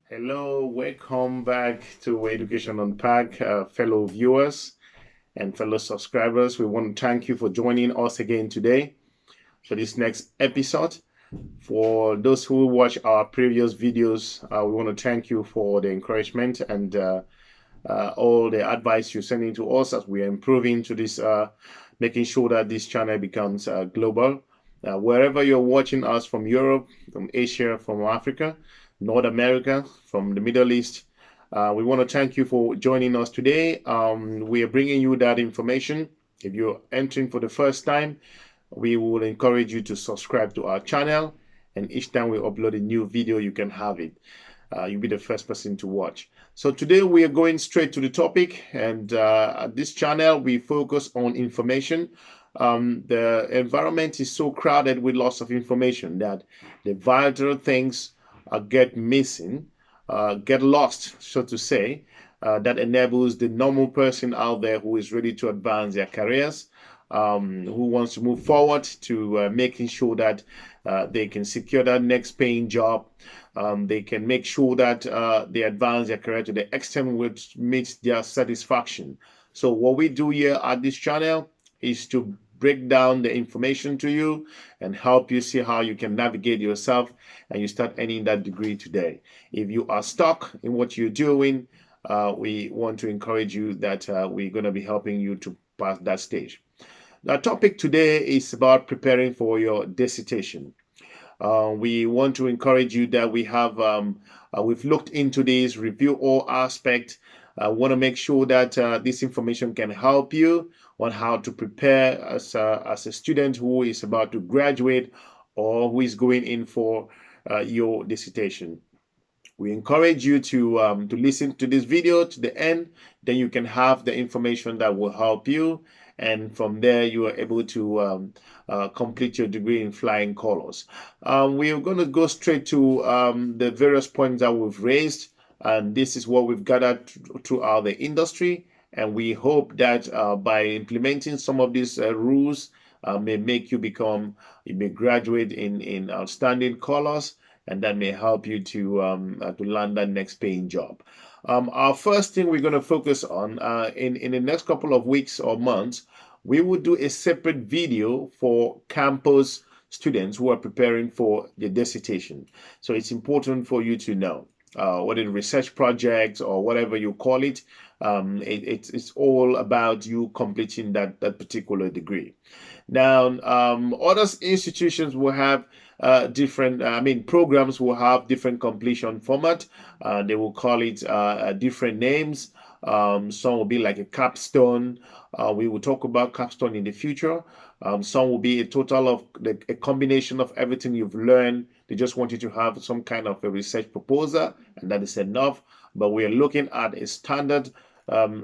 Hello, welcome back to Education Unpacked, fellow viewers and fellow subscribers. We want to thank you for joining us again today for this next episode. For those who watch our previous videos, we want to thank you for the encouragement and all the advice you're sending to us as we are improving to this, making sure that this channel becomes global. Wherever you're watching us from Europe, from Asia, from Africa, North America, from the Middle East, we want to thank you for joining us today. We are bringing you that information. If you're entering for the first time, we will encourage you to subscribe to our channel, and each time we upload a new video, you can have it. You'll be the first person to watch. So today we are going straight to the topic, and at this channel we focus on information. The environment is so crowded with lots of information that the vital things get missing, get lost, so to say. That enables the normal person out there who is ready to advance their careers, who wants to move forward to making sure that they can secure that next paying job. They can make sure that they advance their career to the extent which meets their satisfaction. So what we do here at this channel is to break down the information to you and help you see how you can navigate yourself and you start earning that degree today. If you are stuck in what you're doing, we want to encourage you that we're going to be helping you to pass that stage. The topic today is about preparing for your dissertation. We want to encourage you that we've looked into this, review all aspects. Want to make sure that this information can help you on how to prepare as a student who is about to graduate or who is going in for your dissertation. We encourage you to listen to this video to the end. Then you can have the information that will help you, and from there you are able to complete your degree in flying colors. We are going to go straight to the various points that we've raised, and this is what we've gathered throughout the industry, and we hope that by implementing some of these rules may make you may graduate in outstanding colors, and that may help you to land that next paying job. Our first thing we're going to focus on in the next couple of weeks or months, we will do a separate video for campus students who are preparing for the dissertation. So it's important for you to know whether the research project or whatever you call it, it's all about you completing that particular degree. Now, other institutions will have different, programs will have different completion format. They will call it different names. Some will be like a capstone. We will talk about capstone in the future. Some will be a total of a combination of everything you've learned. They just want you to have some kind of a research proposal, and that is enough. But we are looking at a standard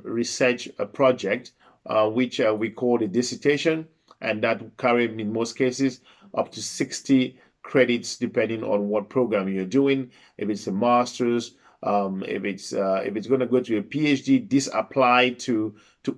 research project, which we call the dissertation, and that will carry, in most cases, up to 60 credits, depending on what program you're doing. If it's a master's, if it's going to go to a PhD, this applies to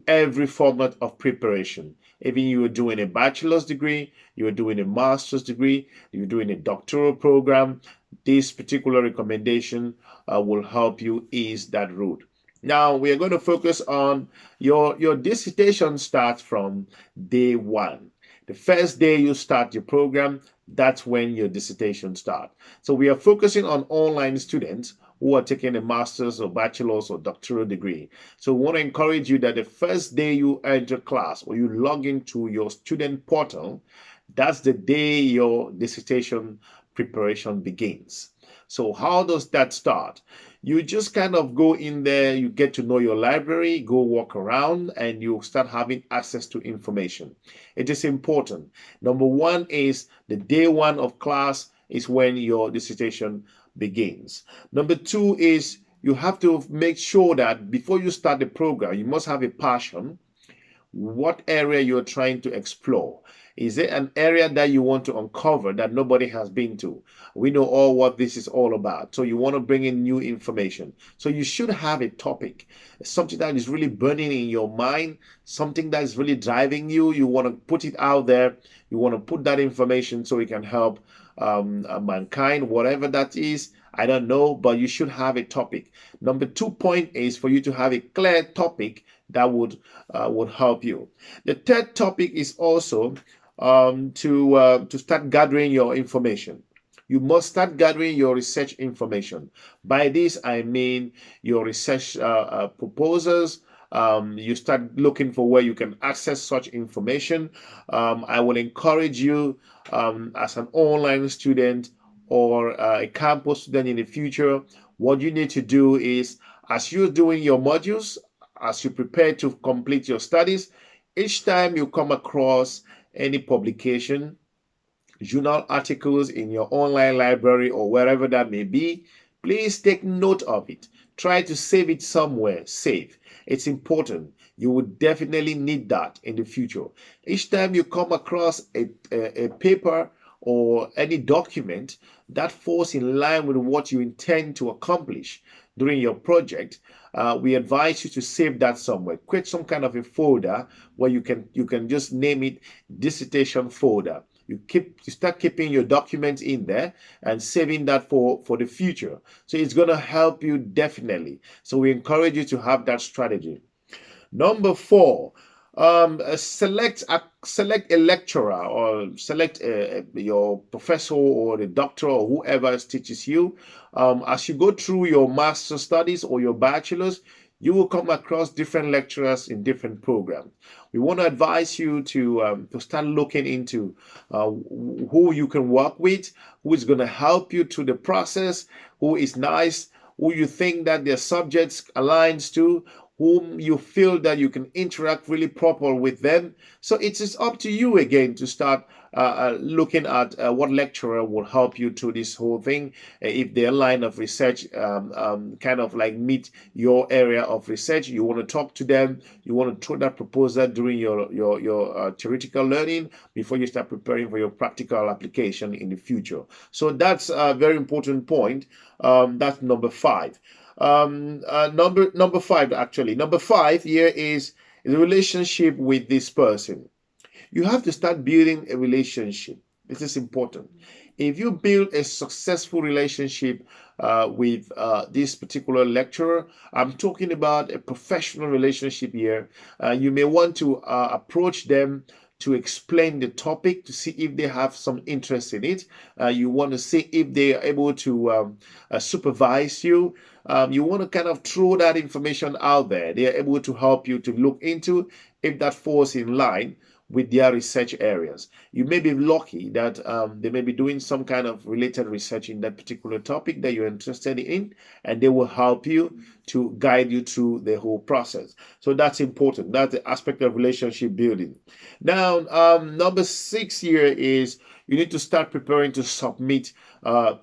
every format of preparation. Even you are doing a bachelor's degree, you are doing a master's degree, you're doing a doctoral program, this particular recommendation will help you ease that route. Now we are going to focus on your dissertation starts from day one. The first day you start your program, that's when your dissertation starts. So we are focusing on online students who are taking a master's or bachelor's or doctoral degree. So we want to encourage you that the first day you enter class or you log into your student portal, that's the day your dissertation preparation begins. So how does that start? You just kind of go in there, you get to know your library, go walk around, and you start having access to information. It is important. Number one is the day one of class is when your dissertation begins. Number two is you have to make sure that before you start the program, you must have a passion. What area you're trying to explore? Is it an area that you want to uncover that nobody has been to? We know all what this is all about. So you want to bring in new information. So you should have a topic, something that is really burning in your mind, something that is really driving you. You want to put it out there. You want to put that information so it can help mankind, whatever that is, I don't know, but you should have a topic. Number 2 point is for you to have a clear topic that would help you. The third topic is also to start gathering your information. You must start gathering your research information. By this, I mean your research proposals. You start looking for where you can access such information. I will encourage you as an online student or a campus student in the future. What you need to do is, as you're doing your modules, as you prepare to complete your studies, each time you come across any publication, journal articles in your online library or wherever that may be, please take note of it. Try to save it somewhere safe. It's important. You will definitely need that in the future. Each time you come across a paper or any document that falls in line with what you intend to accomplish during your project, we advise you to save that somewhere. Create some kind of a folder where you can just name it dissertation folder. You start keeping your documents in there and saving that for the future. So it's going to help you definitely. So we encourage you to have that strategy. Number 4, select a lecturer or select your professor or the doctor or whoever teaches you. As you go through your master's studies or your bachelor's, you will come across different lecturers in different programs. We want to advise you to start looking into who you can work with, who is going to help you through the process, who is nice, who you think that their subjects aligns to, whom you feel that you can interact really proper with them. So it is up to you again to start looking at what lecturer will help you through this whole thing. If their line of research kind of like meet your area of research, you want to talk to them, you want to throw that proposal during your theoretical learning before you start preparing for your practical application in the future. So that's a very important point. That's number 5. Number 5 actually. Number 5 here is the relationship with this person. You have to start building a relationship. This is important. If you build a successful relationship with this particular lecturer, I'm talking about a professional relationship here. You may want to approach them to explain the topic to see if they have some interest in it. You want to see if they are able to supervise you. You want to kind of throw that information out there. They are able to help you to look into if that falls in line with their research areas. You may be lucky that they may be doing some kind of related research in that particular topic that you're interested in, and they will help you to guide you through the whole process. So that's important. That's the aspect of relationship building. Now, number 6 here is you need to start preparing to submit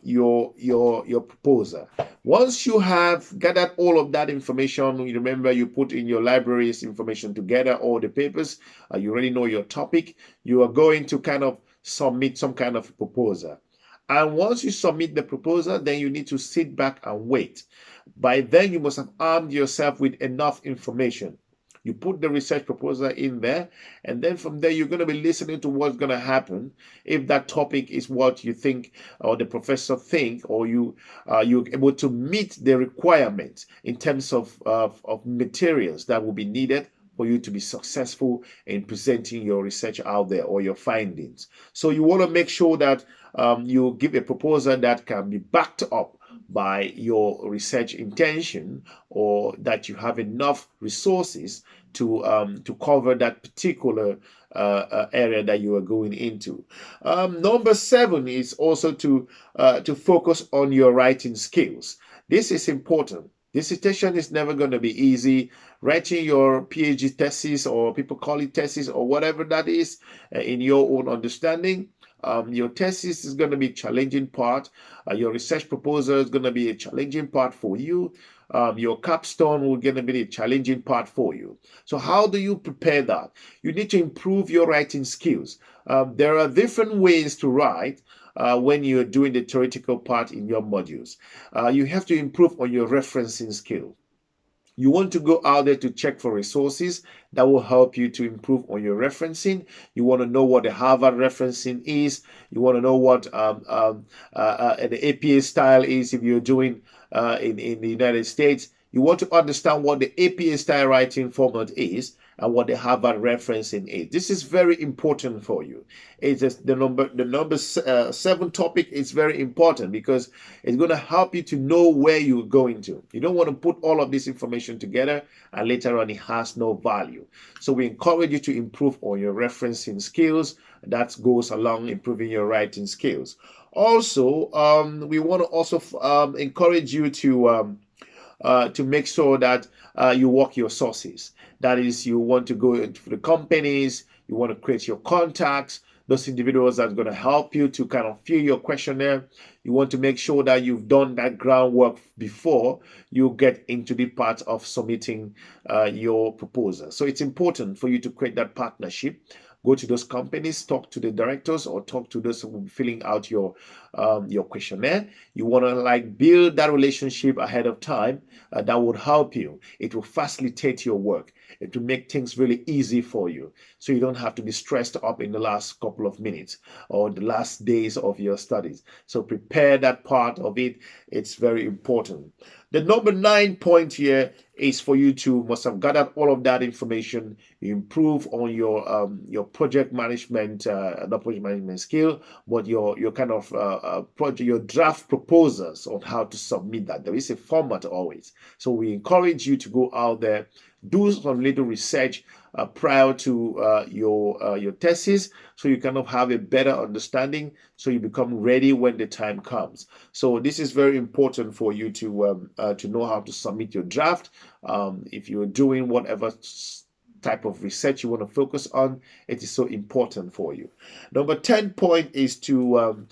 your proposal. Once you have gathered all of that information, you remember you put in your library's information together, all the papers, you already know your topic, you are going to kind of submit some kind of proposal. And once you submit the proposal, then you need to sit back and wait. By then, you must have armed yourself with enough information. You put the research proposal in there, and then from there, you're going to be listening to what's going to happen. If that topic is what you think or the professor think, or you're able to meet the requirements in terms of materials that will be needed for you to be successful in presenting your research out there or your findings. So you want to make sure that you give a proposal that can be backed up by your research intention, or that you have enough resources to cover that particular area that you are going into. Number 7 is also to focus on your writing skills. This is important. Dissertation is never going to be easy. Writing your PhD thesis, or people call it thesis, or whatever that is, in your own understanding, your thesis is going to be a challenging part. Your research proposal is going to be a challenging part for you. Your capstone will going to be a challenging part for you. So how do you prepare that? You need to improve your writing skills. There are different ways to write when you're doing the theoretical part in your modules. You have to improve on your referencing skill. You want to go out there to check for resources that will help you to improve on your referencing. You want to know what the Harvard referencing is. You want to know what the APA style is if you're doing in the United States. You want to understand what the APA style writing format is and what the Harvard referencing is. This is very important for you. It's the number 7 topic is very important because it's going to help you to know where you're going to. You don't want to put all of this information together and later on it has no value. So we encourage you to improve on your referencing skills. That goes along improving your writing skills. Also, we want to also encourage you to make sure that you work your sources. That is, you want to go into the companies, you want to create your contacts, those individuals that are going to help you to kind of fill your questionnaire. You want to make sure that you've done that groundwork before you get into the part of submitting your proposal. So it's important for you to create that partnership. Go to those companies, talk to the directors, or talk to those who will be filling out your questionnaire. You want to build that relationship ahead of time. That would help you. It will facilitate your work. It will make things really easy for you, so you don't have to be stressed up in the last couple of minutes or the last days of your studies. So prepare that part of it. It's very important. The number 9 point here is for you to must have gathered all of that information. You improve on your project management, not project management skill, but your kind of project, your draft proposals on how to submit that. There is a format always. So we encourage you to go out there, do some little research prior to your thesis, so you kind of have a better understanding, so you become ready when the time comes. So this is very important for you to know how to submit your draft. If you're doing whatever type of research you want to focus on, it is so important for you. Number 10 point is to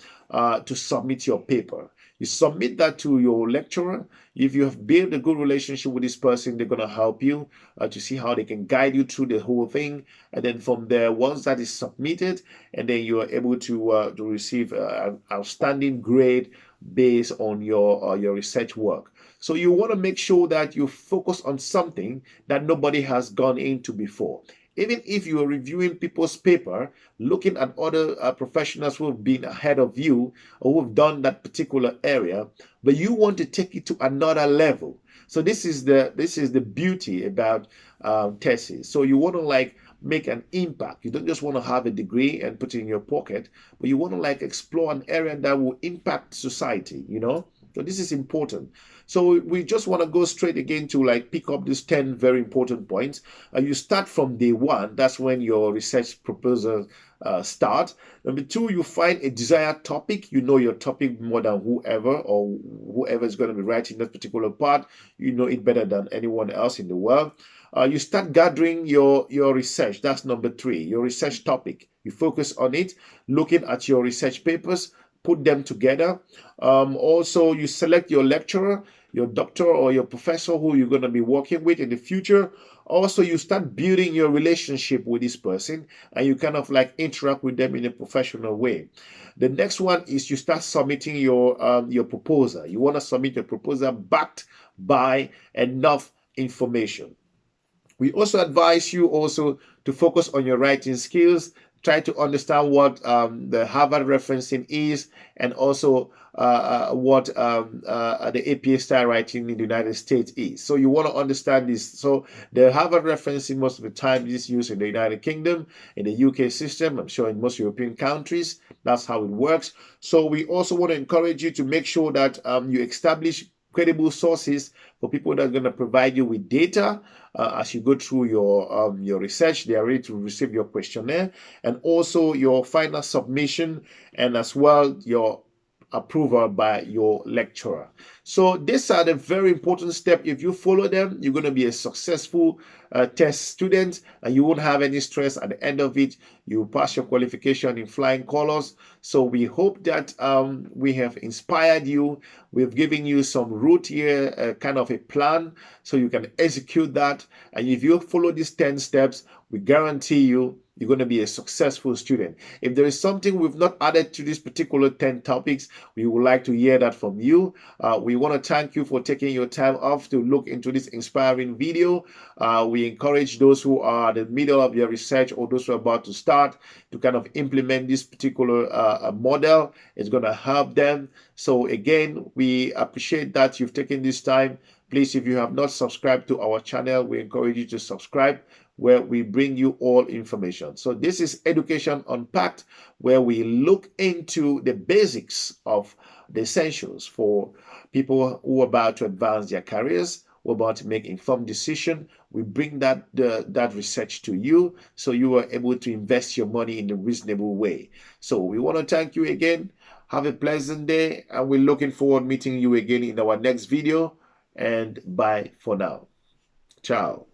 submit your paper. You submit that to your lecturer. If you have built a good relationship with this person, they're going to help you to see how they can guide you through the whole thing. And then from there, once that is submitted, and then you are able to receive an outstanding grade based on your research work. So you want to make sure that you focus on something that nobody has gone into before. Even if you are reviewing people's paper, looking at other professionals who have been ahead of you or who have done that particular area, but you want to take it to another level. So this is the beauty about thesis. So you want to make an impact. You don't just want to have a degree and put it in your pocket, but you want to explore an area that will impact society, So this is important. So we just want to go straight again to pick up these 10 very important points. You start from day 1. That's when your research proposal starts. Number 2, you find a desired topic. You know your topic more than whoever is going to be writing that particular part. You know it better than anyone else in the world. You start gathering your research. That's number 3, your research topic. You focus on it, looking at your research papers, put them together. Also, you select your lecturer, your doctor, or your professor who you're going to be working with in the future. Also, you start building your relationship with this person, and you kind of interact with them in a professional way. The next one is you start submitting your proposal. You want to submit your proposal backed by enough information. We also advise you also to focus on your writing skills. Try to understand what the Harvard referencing is, and also what the APA style writing in the United States is. So you want to understand this. So the Harvard referencing most of the time is used in the United Kingdom, in the UK system, I'm sure in most European countries. That's how it works. So we also want to encourage you to make sure that you establish credible sources for people that are going to provide you with data as you go through your research. They are ready to receive your questionnaire, and also your final submission, and as well your approval by your lecturer. So these are the very important steps. If you follow them, you're going to be a successful test student, and you won't have any stress at the end of it. You pass your qualification in flying colors. So we hope that we have inspired you. We've given you some route here, kind of a plan, so you can execute that. And if you follow these 10 steps, we guarantee you you're going to be a successful student. If there is something we've not added to this particular 10 topics, we would like to hear that from you. We want to thank you for taking your time off to look into this inspiring video. We encourage those who are in the middle of their research or those who are about to start to kind of implement this particular model. It's going to help them. So again, we appreciate that you've taken this time. Please, if you have not subscribed to our channel, we encourage you to subscribe, where we bring you all information. So this is Education Unpacked, where we look into the basics of the essentials for people who are about to advance their careers, who are about to make informed decision. We bring that research to you so you are able to invest your money in a reasonable way. So we want to thank you again. Have a pleasant day, and we're looking forward to meeting you again in our next video. And bye for now. Ciao.